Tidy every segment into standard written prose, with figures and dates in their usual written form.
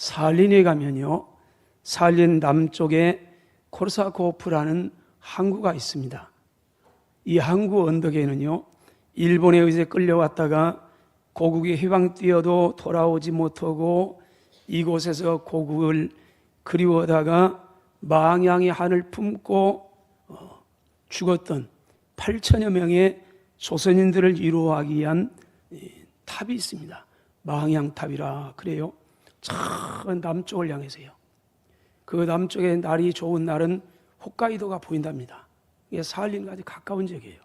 살린에 가면요, 살린 남쪽에 코르사코프라는 항구가 있습니다. 이 항구 언덕에는요, 일본에 의해 끌려왔다가 고국에 해방되어도 돌아오지 못하고 이곳에서 고국을 그리워하다가 망향의 한을 품고 죽었던 8천여 명의 조선인들을 위로하기 위한 탑이 있습니다. 망향탑이라 그래요. 저 남쪽을 향해서요. 그 남쪽에 날이 좋은 날은 홋카이도가 보인답니다. 이게 살린과 아주 가까운 지역이에요.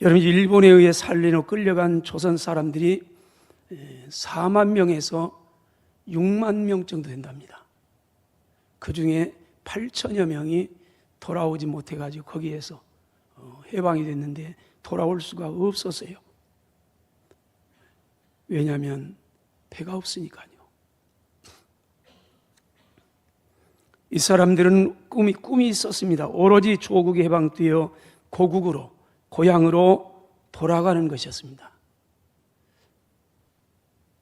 여러분, 일본에 의해 살린으로 끌려간 조선 사람들이 4만 명에서 6만 명 정도 된답니다. 그 중에 8천여 명이 돌아오지 못해가지고 거기에서 해방이 됐는데 돌아올 수가 없었어요. 왜냐하면 배가 없으니까요. 이 사람들은 꿈이 있었습니다. 오로지 조국이 해방되어 고국으로, 고향으로 돌아가는 것이었습니다.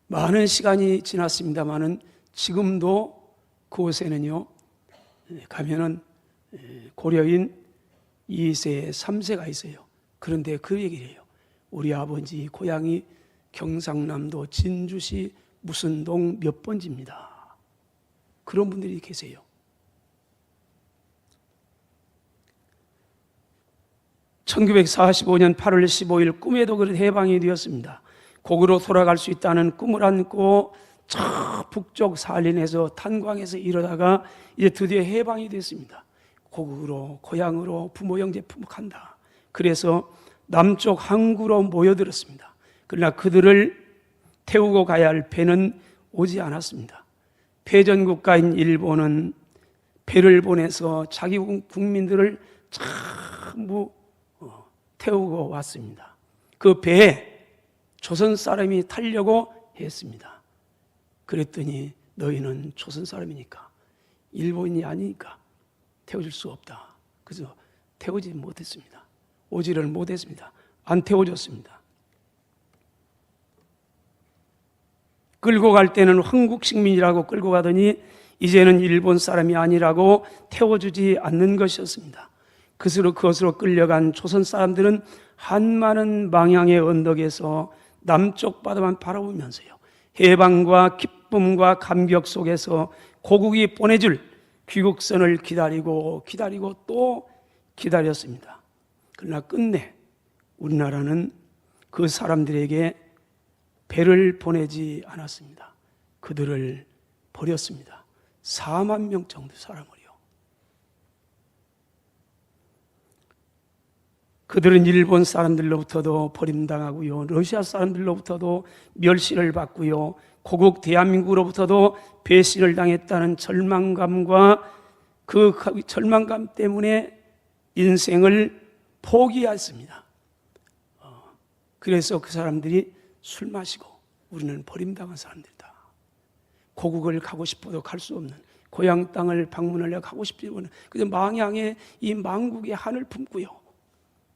많은 시간이 지났습니다마는 지금도 그곳에는요, 가면은 고려인 2세, 3세가 있어요. 그런데 그 얘기를 해요. 우리 아버지 고향이 경상남도 진주시 무슨 동 몇 번지입니다. 그런 분들이 계세요. (1945년 8월 15일) 꿈에도 그렇게 해방이 되었습니다. 고국으로 돌아갈 수 있다는 꿈을 안고 저 북쪽 살린에서 탄광에서 이러다가 이제 드디어 해방이 됐습니다. 고국으로, 고향으로, 부모 형제 품목한다. 그래서 남쪽 항구로 모여들었습니다. 그러나 그들을 태우고 가야 할 배는 오지 않았습니다. 패전국가인 일본은 배를 보내서 자기 국민들을 전부 태우고 왔습니다. 그 배에 조선 사람이 타려고 했습니다. 그랬더니 너희는 조선 사람이니까, 일본인이 아니니까 태워줄 수 없다. 그래서 태우지 못했습니다. 오지를 못했습니다. 안 태워줬습니다. 끌고 갈 때는 한국 식민이라고 끌고 가더니 이제는 일본 사람이 아니라고 태워주지 않는 것이었습니다. 그것으로 끌려간 조선 사람들은 한많은 망향의 언덕에서 남쪽 바다만 바라보면서요, 해방과 기쁨과 감격 속에서 고국이 보내줄 귀국선을 기다리고 또 기다렸습니다. 그러나 끝내 우리나라는 그 사람들에게 배를 보내지 않았습니다. 그들을 버렸습니다. 4만 명 정도 사람을요. 그들은 일본 사람들로부터도 버림당하고요, 러시아 사람들로부터도 멸시를 받고요, 고국 대한민국으로부터도 배신을 당했다는 절망감과 그 절망감 때문에 인생을 포기했습니다. 그래서 그 사람들이 술 마시고 우리는 버림당한 사람들이다. 고국을 가고 싶어도 갈 수 없는, 고향 땅을 방문하려 가고 싶지 않은 그래서 망향의 이 망국의 한을 품고요,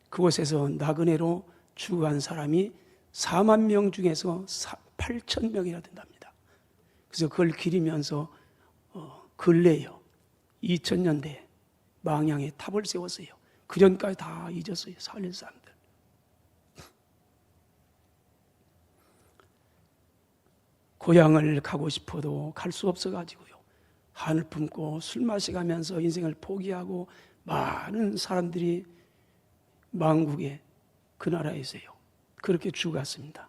그곳에서 나그네로 죽어간 사람이 4만 명 중에서 8천 명이나 된답니다. 그래서 그걸 기리면서 근래요, 2000년대에 망향에 탑을 세웠어요. 그 전까지 다 잊었어요, 살린 사람들. 고향을 가고 싶어도 갈 수 없어가지고요, 한을 품고 술 마시가면서 인생을 포기하고 많은 사람들이 망국의 그 나라에서요 그렇게 죽었습니다.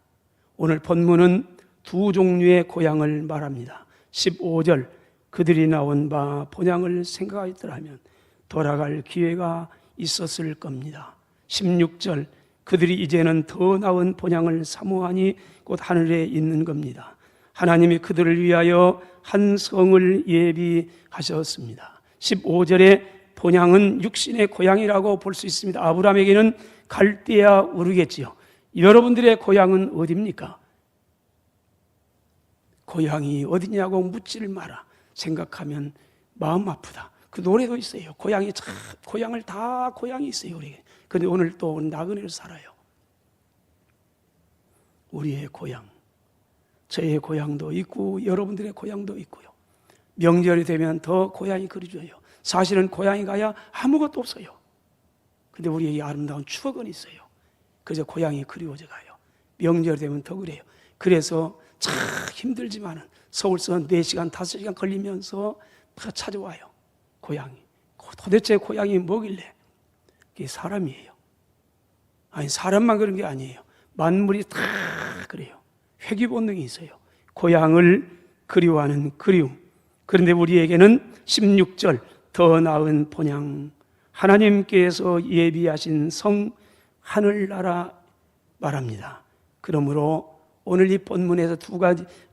오늘 본문은 두 종류의 고향을 말합니다. 15절, 그들이 나온 바 본향을 생각하였더라면 돌아갈 기회가 있었을 겁니다. 16절, 그들이 이제는 더 나은 본향을 사모하니 곧 하늘에 있는 겁니다. 하나님이 그들을 위하여 한 성을 예비하셨습니다. 15절에 본향은 육신의 고향이라고 볼 수 있습니다. 아브라함에게는 갈대아 우르겠지요. 여러분들의 고향은 어디입니까? 고향이 어디냐고 묻지를 마라. 생각하면 마음 아프다. 그 노래도 있어요. 고향을 다 고향이 있어요, 우리에게. 그런데 오늘 또 나그네로 살아요. 우리의 고향, 저의 고향도 있고 여러분들의 고향도 있고요. 명절이 되면 더 고향이 그리워져요. 사실은 고향에 가야 아무것도 없어요. 근데 우리의 이 아름다운 추억은 있어요. 그래서 고향이 그리워져 가요. 명절이 되면 더 그래요. 그래서 참 힘들지만은 서울서 4시간, 5시간 걸리면서 찾아와요. 고향이. 도대체 고향이 뭐길래? 그게 사람이에요. 아니, 사람만 그런 게 아니에요. 만물이 다 그래요. 회귀 본능이 있어요. 고향을 그리워하는 그리움. 그런데 우리에게는 16절 더 나은 본향, 하나님께서 예비하신 성 하늘나라 말합니다. 그러므로 오늘 이 본문에서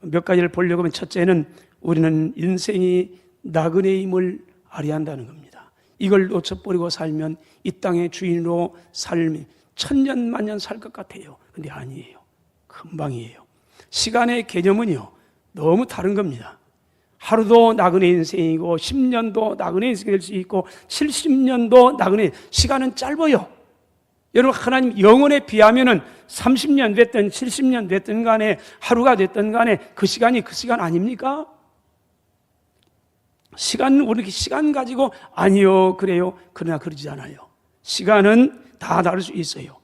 몇 가지를 보려고 하면, 첫째는 우리는 인생이 나그네임을 알아야 한다는 겁니다. 이걸 놓쳐버리고 살면 이 땅의 주인으로 살면 천년만년 살 것 같아요. 근데 아니에요. 금방이에요. 시간의 개념은요 너무 다른 겁니다. 하루도 나그네 인생이고 10년도 나그네 인생이 될 수 있고 70년도 나그네, 시간은 짧아요. 여러분, 하나님 영혼에 비하면은 30년 됐든 70년 됐든 간에 하루가 됐든 간에 그 시간이 그 시간 아닙니까? 우리 시간 가지고 아니요 그래요. 그러나 그러지 않아요. 시간은 다 다를 수 있어요.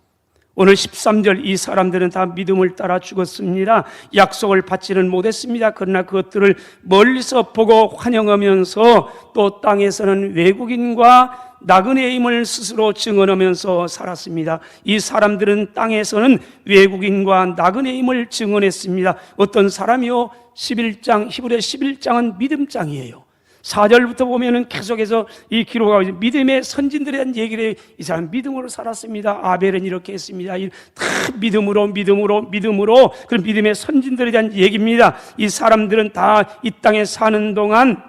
오늘 13절, 이 사람들은 다 믿음을 따라 죽었습니다. 약속을 받지는 못했습니다. 그러나 그것들을 멀리서 보고 환영하면서 또 땅에서는 외국인과 나그네임을 스스로 증언하면서 살았습니다. 이 사람들은 땅에서는 외국인과 나그네임을 증언했습니다. 어떤 사람이요? 11장, 히브리 11장은 믿음장이에요. 4절부터 보면은 계속해서 이 기록하고 믿음의 선진들에 대한 얘기를 해요. 이 사람 믿음으로 살았습니다. 아벨은 이렇게 했습니다. 다 믿음으로 그런 믿음의 선진들에 대한 얘기입니다. 이 사람들은 다 이 땅에 사는 동안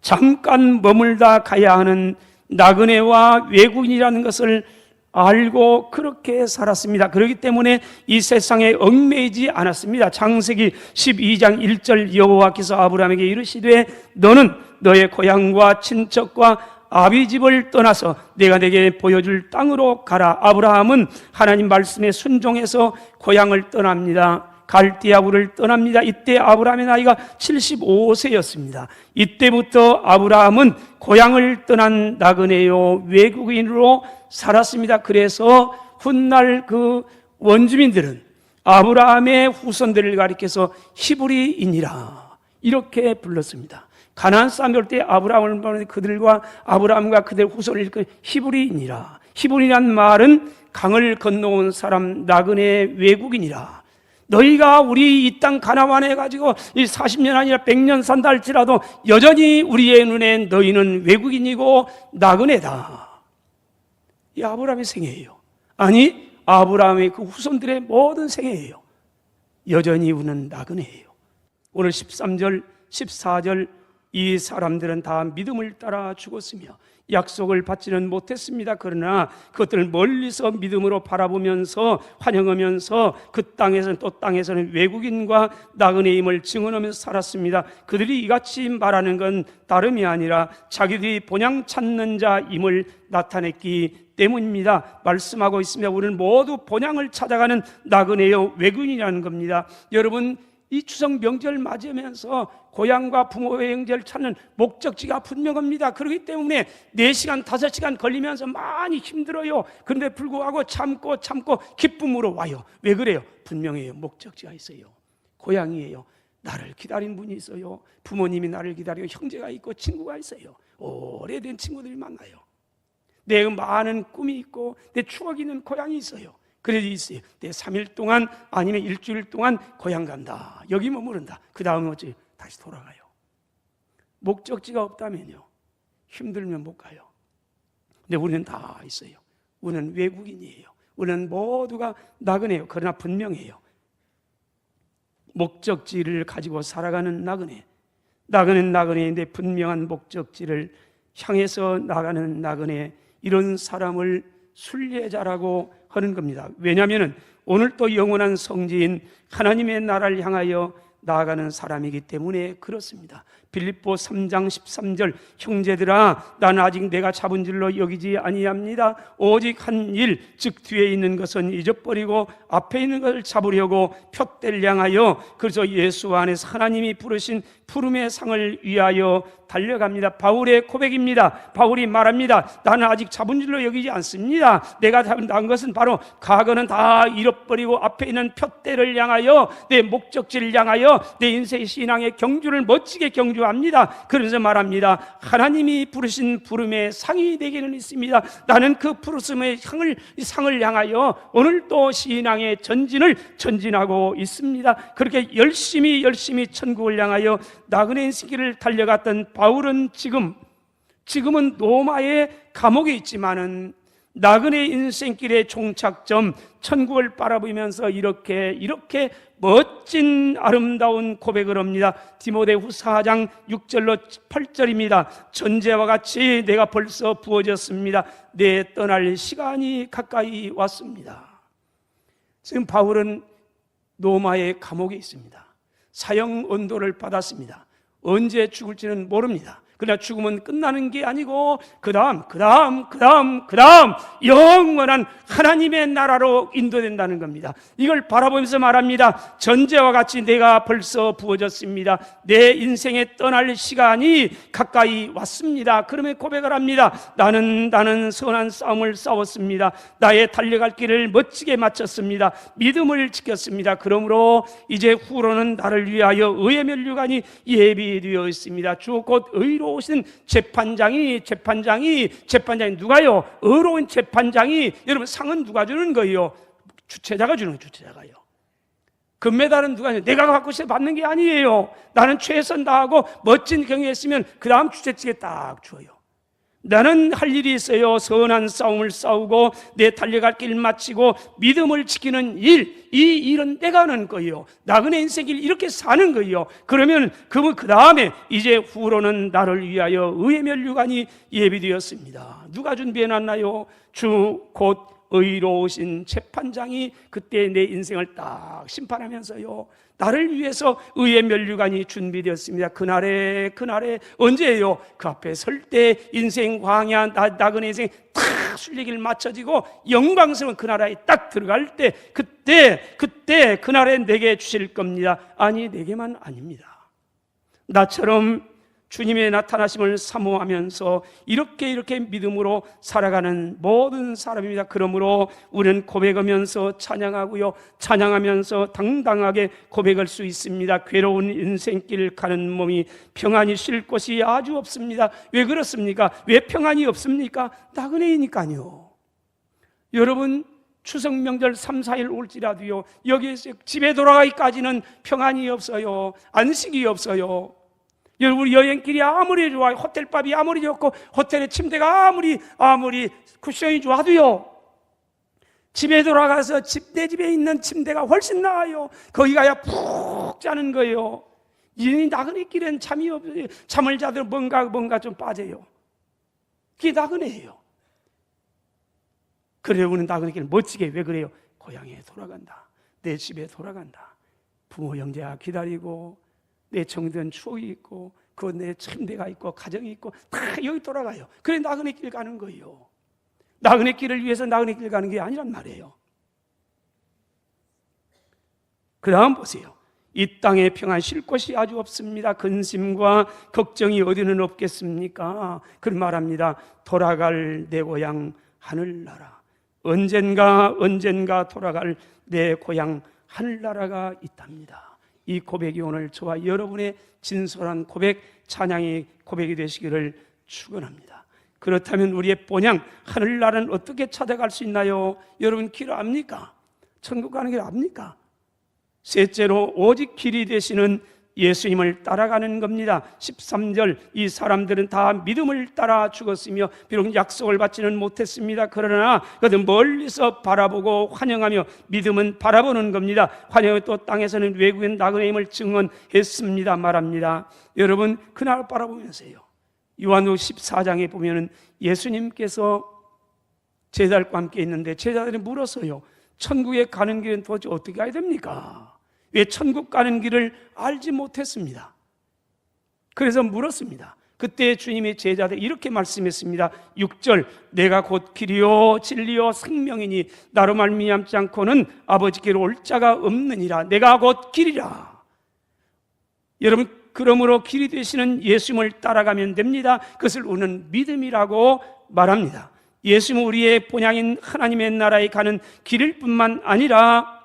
잠깐 머물다 가야 하는 나그네와 외국인이라는 것을 알고 그렇게 살았습니다. 그렇기 때문에 이 세상에 얽매이지 않았습니다. 창세기 12장 1절, 여호와께서 아브라함에게 이르시되 너는 너의 고향과 친척과 아비집을 떠나서 내가 내게 보여줄 땅으로 가라. 아브라함은 하나님 말씀에 순종해서 고향을 떠납니다. 갈대아우를 떠납니다. 이때 아브라함의 나이가 75세였습니다. 이때부터 아브라함은 고향을 떠난 나그네요 외국인으로 살았습니다. 그래서 훗날 그 원주민들은 아브라함의 후손들을 가리켜서 히브리인이라 이렇게 불렀습니다. 가나안 사람이 올 때 아브라함을 보는 그들과 아브라함과 그들 후손을 일컫 히브리인이라. 히브리란 말은 강을 건너온 사람, 나그네 외국인이라. 너희가 우리 이 땅 가나안에 가지고 40년 아니라 100년 산다 할지라도 여전히 우리의 눈에 너희는 외국인이고 나그네다. 이 아브라함의 생애예요. 아니, 아브라함의 그 후손들의 모든 생애예요. 여전히 우리는 나그네예요. 오늘 13절, 14절, 이 사람들은 다 믿음을 따라 죽었으며 약속을 받지는 못했습니다. 그러나 그것들을 멀리서 믿음으로 바라보면서 환영하면서 그 땅에서는 또 땅에서는 외국인과 나그네임을 증언하면서 살았습니다. 그들이 이같이 말하는 건 다름이 아니라 자기들이 본향 찾는 자임을 나타냈기 때문입니다. 말씀하고 있습니다. 우리는 모두 본향을 찾아가는 나그네요 외국인이라는 겁니다. 여러분, 이 추석 명절 맞으면서 고향과 부모의 영제를 찾는 목적지가 분명합니다. 그렇기 때문에 4시간, 5시간 걸리면서 많이 힘들어요. 그런데 불구하고 참고 기쁨으로 와요. 왜 그래요? 분명해요. 목적지가 있어요. 고향이에요. 나를 기다린 분이 있어요. 부모님이 나를 기다리고 형제가 있고 친구가 있어요. 오래된 친구들이 만나요. 내 많은 꿈이 있고 내 추억이 있는 고향이 있어요. 그래도 있어요. 내 3일 동안 아니면 일주일 동안 고향 간다. 여기 머무른다. 그 다음에 어찌 다시 돌아가요. 목적지가 없다면요, 힘들면 못 가요. 근데 우리는 다 있어요. 우리는 외국인이에요. 우리는 모두가 나그네요. 그러나 분명해요. 목적지를 가지고 살아가는 나그네. 나그네는 나그네인데 분명한 목적지를 향해서 나가는 나그네. 이런 사람을 순례자라고 하는 겁니다. 왜냐하면 오늘 또 영원한 성지인 하나님의 나라를 향하여 나아가는 사람이기 때문에 그렇습니다. 빌립보 3장 13절 형제들아 나는 아직 내가 잡은 줄로 여기지 아니합니다. 오직 한 일 즉 뒤에 있는 것은 잊어버리고 앞에 있는 것을 잡으려고 푯대를 향하여 그래서 예수 안에서 하나님이 부르신 푸름의 상을 위하여 달려갑니다. 바울의 고백입니다. 바울이 말합니다. 나는 아직 잡은 줄로 여기지 않습니다. 내가 잡은 것은 바로 과거는 다 잃어버리고 앞에 있는 푯대를 향하여 내 목적지를 향하여 내 인생의 신앙의 경주를 멋지게 경주합니다. 그러면서 말합니다. 하나님이 부르신 부름의 상이 내게는 있습니다. 나는 그 부르심의 상을 향하여 오늘도 신앙의 전진하고 있습니다. 그렇게 열심히 천국을 향하여 나그네 인생길을 달려갔던 바울은 지금은 로마의 감옥에 있지만은 나그네 인생길의 종착점 천국을 바라보면서 이렇게 멋진 아름다운 고백을 합니다. 디모데후서 4장 6절로 8절입니다. 전제와 같이 내가 벌써 부어졌습니다. 내 떠날 시간이 가까이 왔습니다. 지금 바울은 로마의 감옥에 있습니다. 사형 언도를 받았습니다. 언제 죽을지는 모릅니다. 그러나 죽음은 끝나는 게 아니고 그 다음 영원한 하나님의 나라로 인도된다는 겁니다. 이걸 바라보면서 말합니다. 전제와 같이 내가 벌써 부어졌습니다. 내 인생에 떠날 시간이 가까이 왔습니다. 그러면 고백을 합니다. 나는 선한 싸움을 싸웠습니다. 나의 달려갈 길을 멋지게 마쳤습니다. 믿음을 지켰습니다. 그러므로 이제 후로는 나를 위하여 의의 면류관이 예비되어 있습니다. 주 곧 의로우신 재판장이 누가요? 의로운 재판장이 여러분 상은 누가 주는 거예요? 주체자가 주는 거예요. 주체자가요. 금메달은 누가 주는 거예요? 내가 갖고 싶어 받는 게 아니에요. 나는 최선 다하고 멋진 경위했으면 그 다음 주체측에 딱 줘요. 나는 할 일이 있어요. 선한 싸움을 싸우고 내 달려갈 길 마치고 믿음을 지키는 일, 이 일은 내가 하는 거예요. 나그네 인생길 이렇게 사는 거예요. 그러면 그 다음에 이제 후로는 나를 위하여 의의 면류관이 예비되었습니다. 누가 준비해놨나요? 주 곧 의로우신 재판장이 그때 내 인생을 딱 심판하면서요, 나를 위해서 의의 면류관이 준비되었습니다. 그날에 언제예요? 그 앞에 설 때 인생 광야 나그네 인생 탁 순례길 마쳐지고 영광스러운 그 나라에 딱 들어갈 때 그때 그날에 내게 주실 겁니다. 아니 내게만 아닙니다. 나처럼 주님의 나타나심을 사모하면서 이렇게 믿음으로 살아가는 모든 사람입니다. 그러므로 우리는 고백하면서 찬양하고요, 찬양하면서 당당하게 고백할 수 있습니다. 괴로운 인생길 가는 몸이 평안히 쉴 곳이 아주 없습니다. 왜 그렇습니까? 왜 평안이 없습니까? 나그네이니까요. 여러분 추석 명절 3, 4일 올지라도요, 여기에서 집에 돌아가기까지는 평안이 없어요. 안식이 없어요. 여러분 여행길이 아무리 좋아요, 호텔밥이 아무리 좋고 호텔의 침대가 아무리 쿠션이 좋아도요, 집에 돌아가서 내 집에 있는 침대가 훨씬 나아요. 거기 가야 푹 자는 거예요. 이 나그네길엔 잠이 없어요. 잠을 자도 뭔가 좀 빠져요. 그게 나그네예요. 그래 우리는 나그네길 멋지게 왜 그래요? 고향에 돌아간다, 내 집에 돌아간다, 부모 형제가 기다리고 내 정든 추억이 있고 그 내 침대가 있고 가정이 있고 다 여기 돌아가요. 그래 나그네 길 가는 거예요. 나그네 길을 위해서 나그네 길 가는 게 아니란 말이에요. 그 다음 보세요. 이 땅에 평안 쉴 곳이 아주 없습니다. 근심과 걱정이 어디는 없겠습니까? 그런 말합니다. 돌아갈 내 고향 하늘나라, 언젠가 돌아갈 내 고향 하늘나라가 있답니다. 이 고백이 오늘 저와 여러분의 진솔한 고백, 찬양의 고백이 되시기를 축원합니다. 그렇다면 우리의 본향 하늘나라는 어떻게 찾아갈 수 있나요? 여러분 길 압니까? 천국 가는 길 압니까? 셋째로 오직 길이 되시는 예수님을 따라가는 겁니다. 13절 이 사람들은 다 믿음을 따라 죽었으며 비록 약속을 받지는 못했습니다. 그러나 그들 멀리서 바라보고 환영하며, 믿음은 바라보는 겁니다. 환영해 또 땅에서는 외국인 나그네임을 증언했습니다 말합니다. 여러분 그날 바라보면서요, 요한복음 14장에 보면은 예수님께서 제자들과 함께 있는데 제자들이 물었어요. 천국에 가는 길은 도대체 어떻게 가야 됩니까? 왜 천국 가는 길을 알지 못했습니다. 그래서 물었습니다. 그때 주님의 제자들 이렇게 말씀했습니다. 6절, 내가 곧 길이요 진리요 생명이니 나로 말미암지 않고는 아버지께로 올 자가 없느니라. 내가 곧 길이라. 여러분, 그러므로 길이 되시는 예수님을 따라가면 됩니다. 그것을 우리는 믿음이라고 말합니다. 예수님은 우리의 본향인 하나님의 나라에 가는 길일 뿐만 아니라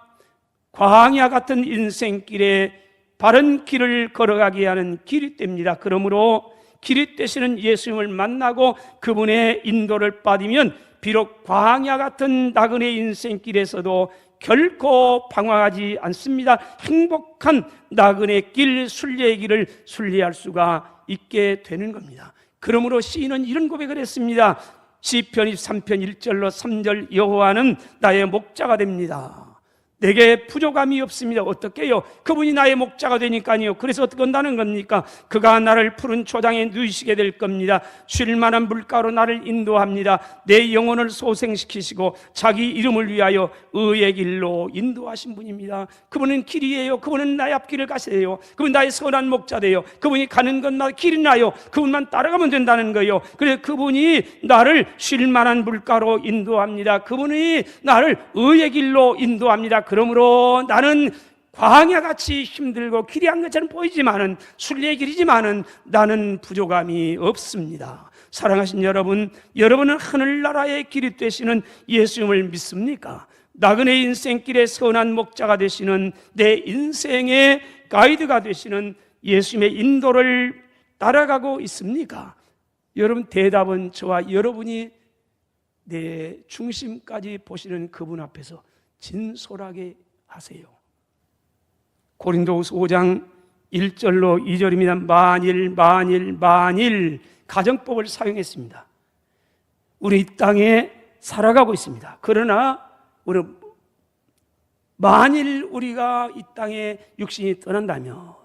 광야 같은 인생길에 바른 길을 걸어가게 하는 길이 됩니다. 그러므로 길이 되시는 예수님을 만나고 그분의 인도를 받으면 비록 광야 같은 나그네 인생길에서도 결코 방황하지 않습니다. 행복한 나그네 길, 순례의 길을 순례할 수가 있게 되는 겁니다. 그러므로 시인은 이런 고백을 했습니다. 시편 23편 1절로 3절, 여호와는 나의 목자가 됩니다. 내게 부족함이 없습니다. 어떻게 해요? 그분이 나의 목자가 되니까요. 그래서 어떻게 한다는 겁니까? 그가 나를 푸른 초장에 누이시게 될 겁니다. 쉴 만한 물가로 나를 인도합니다. 내 영혼을 소생시키시고 자기 이름을 위하여 의의 길로 인도하신 분입니다. 그분은 길이에요. 그분은 나의 앞길을 가세요. 그분 나의 선한 목자돼요. 그분이 가는 건 나 길이 나요. 그분만 따라가면 된다는 거예요. 그래서 그분이 나를 쉴 만한 물가로 인도합니다. 그분이 나를 의의 길로 인도합니다. 그러므로 나는 광야같이 힘들고 길이 한 것처럼 보이지만은, 순례의 길이지만은 나는 부족함이 없습니다. 사랑하신 여러분, 여러분은 하늘나라의 길이 되시는 예수님을 믿습니까? 나그네 인생길의 선한 목자가 되시는, 내 인생의 가이드가 되시는 예수님의 인도를 따라가고 있습니까? 여러분, 대답은 저와 여러분이 내 중심까지 보시는 그분 앞에서 진솔하게 하세요. 고린도후서 5장 1절로 2절입니다. 만일 가정법을 사용했습니다. 우리 이 땅에 살아가고 있습니다. 그러나 만일 우리가 이 땅에 육신이 떠난다면,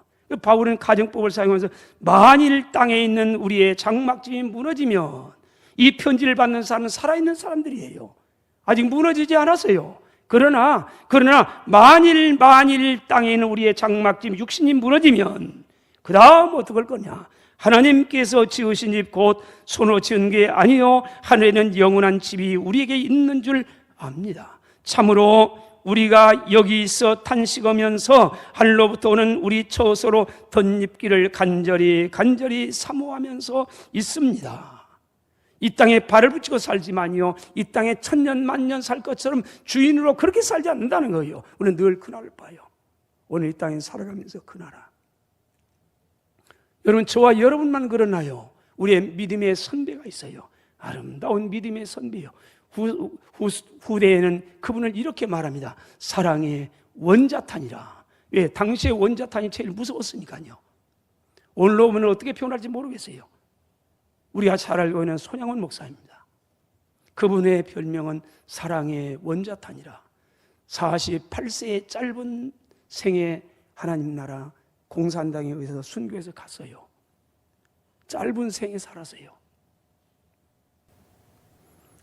바울은 가정법을 사용해서 만일 땅에 있는 우리의 장막집이 무너지면 이 편지를 받는 사람은 살아있는 사람들이에요. 아직 무너지지 않았어요. 그러나 만일 땅에 있는 우리의 장막집 육신이 무너지면 그 다음 어떡할 거냐? 하나님께서 지으신 집 곧 손으로 지은 게 아니요 하늘에는 영원한 집이 우리에게 있는 줄 압니다. 참으로 우리가 여기서 탄식하면서 하늘로부터 오는 우리 처소로 덧입기를 간절히 사모하면서 있습니다. 이 땅에 발을 붙이고 살지만요, 이 땅에 천년 만년 살 것처럼 주인으로 그렇게 살지 않는다는 거예요. 우리는 늘 그날을 봐요. 오늘 이 땅에 살아가면서 그 나라. 여러분, 저와 여러분만 그러나요? 우리의 믿음의 선배가 있어요. 아름다운 믿음의 선배요. 후대에는 그분을 이렇게 말합니다. 사랑의 원자탄이라. 왜? 당시의 원자탄이 제일 무서웠으니까요. 오늘로 보면 어떻게 표현할지 모르겠어요. 우리가 잘 알고 있는 손양원 목사입니다. 그분의 별명은 사랑의 원자탄이라. 48세의 짧은 생에 하나님 나라 공산당에 의해서 순교해서 갔어요. 짧은 생에 살았어요.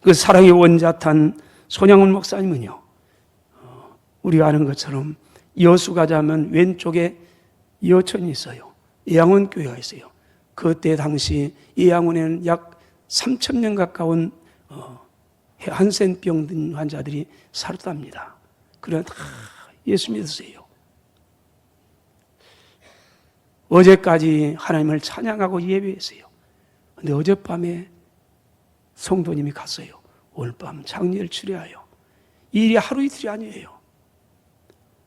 그 사랑의 원자탄 손양원 목사님은요, 우리가 아는 것처럼 여수 가자면 왼쪽에 여천이 있어요. 예양원 교회가 있어요. 그때 당시 예양원에는 약 3,000명 가까운 한센병 등 환자들이 살았답니다. 그러나 다 예수 믿었어요. 어제까지 하나님을 찬양하고 예배했어요. 그런데 어젯밤에 성도님이 갔어요. 오늘 밤 장례를 치료하여. 이 일이 하루 이틀이 아니에요.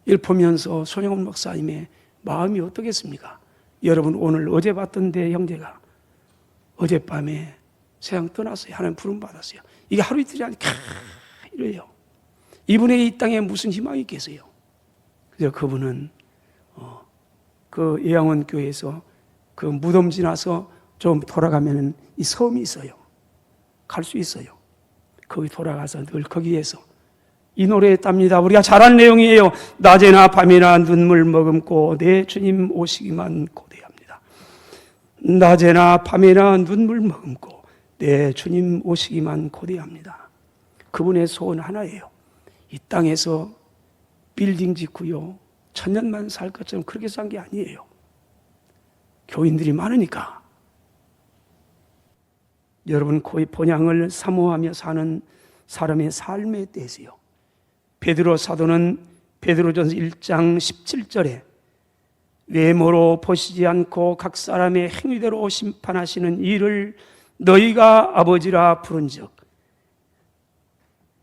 이를 보면서 손영훈 목사님의 마음이 어떻겠습니까? 여러분, 오늘 어제 봤던데 형제가 어젯밤에 세상 떠났어요. 하나님 부름 받았어요. 이게 하루 이틀이 아니라 이래요. 이분의 이 땅에 무슨 희망이 있겠어요? 그래서 그분은 그 예양원 교회에서 그 무덤 지나서 좀 돌아가면 이 섬이 있어요. 갈 수 있어요. 거기 돌아가서 늘 거기에서 이 노래 했답니다. 우리가 잘 아는 내용이에요. 낮에나 밤이나 눈물 머금고 내 주님 오시기만 고대합니다. 낮에나 밤이나 눈물 머금고 내 주님 오시기만 고대합니다. 그분의 소원 하나예요. 이 땅에서 빌딩 짓고요, 천년만 살 것처럼 그렇게 산 게 아니에요. 교인들이 많으니까. 여러분, 거의 본향을 사모하며 사는 사람의 삶에 대해서요, 베드로 사도는 베드로전서 1장 17절에 외모로 보시지 않고 각 사람의 행위대로 심판하시는 이를 너희가 아버지라 부른즉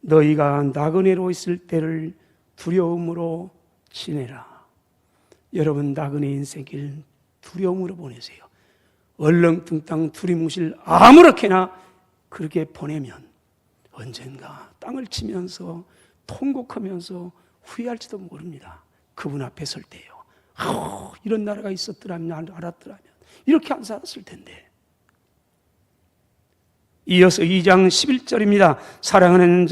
너희가 나그네로 있을 때를 두려움으로 지내라. 여러분, 나그네 인생길 두려움으로 보내세요. 얼렁뚱땅 두리뭉실 아무렇게나 그렇게 보내면 언젠가 땅을 치면서 통곡하면서 후회할지도 모릅니다. 그분 앞에 설 때요, 이런 나라가 있었더라면, 알았더라면 이렇게 안 살았을 텐데. 이어서 2장 11절입니다. 사랑하는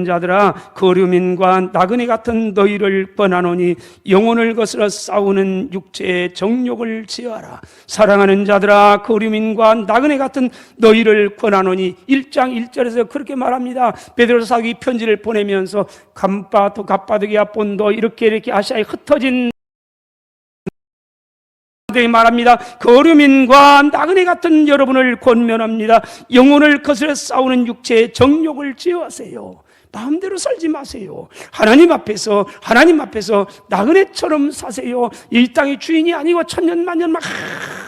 자들아 거류민과 나그네 같은 너희를 뻔하노니 영혼을 거스러 싸우는 육체의 정욕을 제어하라. 사랑하는 자들아 거류민과 나그네 같은 너희를 권하노니 1장 1절에서 그렇게 말합니다. 베드로 사도가 편지를 보내면서 감바도 갑바도기아 본도 이렇게 아시아에 흩어진 말합니다. 거류민과 나그네 같은 여러분을 권면합니다. 영혼을 거스려 싸우는 육체의 정욕을 제어하세요. 마음대로 살지 마세요. 하나님 앞에서 나그네처럼 사세요. 이 땅의 주인이 아니고 천년만년 막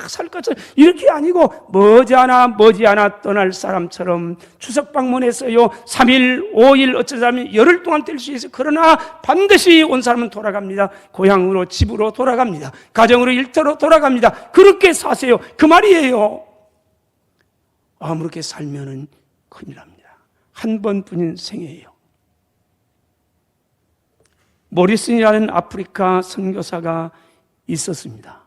살 것처럼 이렇게 아니고 머지않아 떠날 사람처럼 추석 방문했어요. 3일 5일 어쩌자면 열흘 동안 될 수 있어요. 그러나 반드시 온 사람은 돌아갑니다. 고향으로, 집으로 돌아갑니다. 가정으로, 일터로 돌아갑니다. 그렇게 사세요. 그 말이에요. 아무렇게 살면은 큰일 납니다. 한 번뿐인 생애예요. 모리슨이라는 아프리카 선교사가 있었습니다.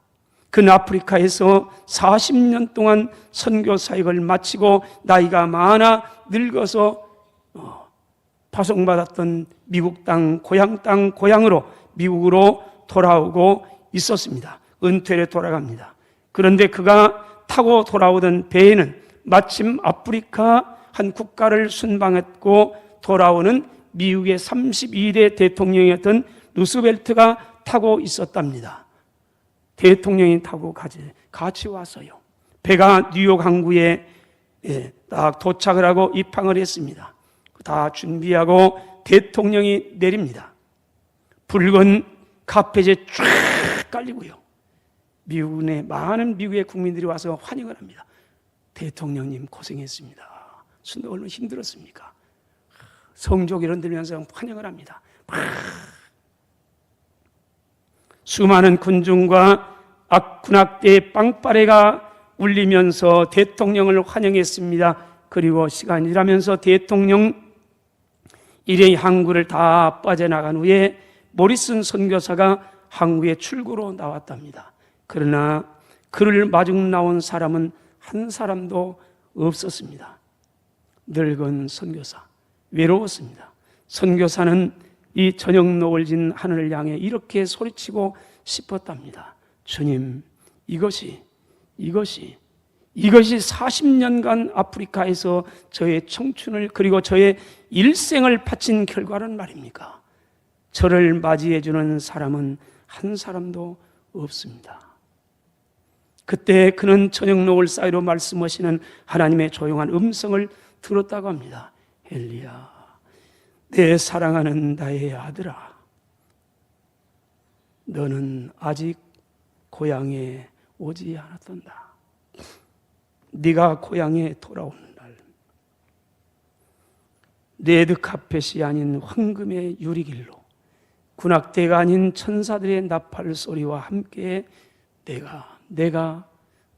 그는 아프리카에서 40년 동안 선교 사역을 마치고 나이가 많아 늙어서 파송받았던 미국 땅, 고향으로 미국으로 돌아오고 있었습니다. 은퇴에 돌아갑니다. 그런데 그가 타고 돌아오던 배에는 마침 아프리카 한 국가를 순방했고 돌아오는 미국의 32대 대통령이었던 루스벨트가 타고 있었답니다. 대통령이 타고 같이 왔어요. 배가 뉴욕 항구에 딱 도착을 하고 입항을 했습니다. 다 준비하고 대통령이 내립니다. 붉은 카펫에 쫙 깔리고요, 미국 내 많은 미국의 국민들이 와서 환영을 합니다. 대통령님 고생했습니다. 얼마나 힘들었습니까? 성조기를 들면서 환영을 합니다. 수많은 군중과 군악대의 빵빠레가 울리면서 대통령을 환영했습니다. 그리고 시간이 지나면서 대통령 일행이 항구를 다 빠져나간 후에 모리슨 선교사가 항구에 출구로 나왔답니다. 그러나 그를 마중 나온 사람은 한 사람도 없었습니다. 늙은 선교사, 외로웠습니다. 선교사는 이 저녁 노을 진 하늘을 향해 이렇게 소리치고 싶었답니다. 주님, 이것이 40년간 아프리카에서 저의 청춘을 그리고 저의 일생을 바친 결과란 말입니까? 저를 맞이해 주는 사람은 한 사람도 없습니다. 그때 그는 저녁 노을 사이로 말씀하시는 하나님의 조용한 음성을 들었다고 합니다. 엘리야, 내 사랑하는 나의 아들아, 너는 아직 고향에 오지 않았단다. 네가 고향에 돌아오는 날, 레드카펫이 아닌 황금의 유리길로, 군악대가 아닌 천사들의 나팔 소리와 함께 내가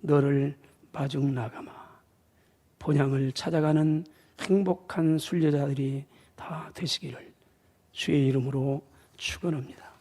너를 마중 나가마 본향을 찾아가는 행복한 순례자들이 다 되시기를 주의 이름으로 축원합니다.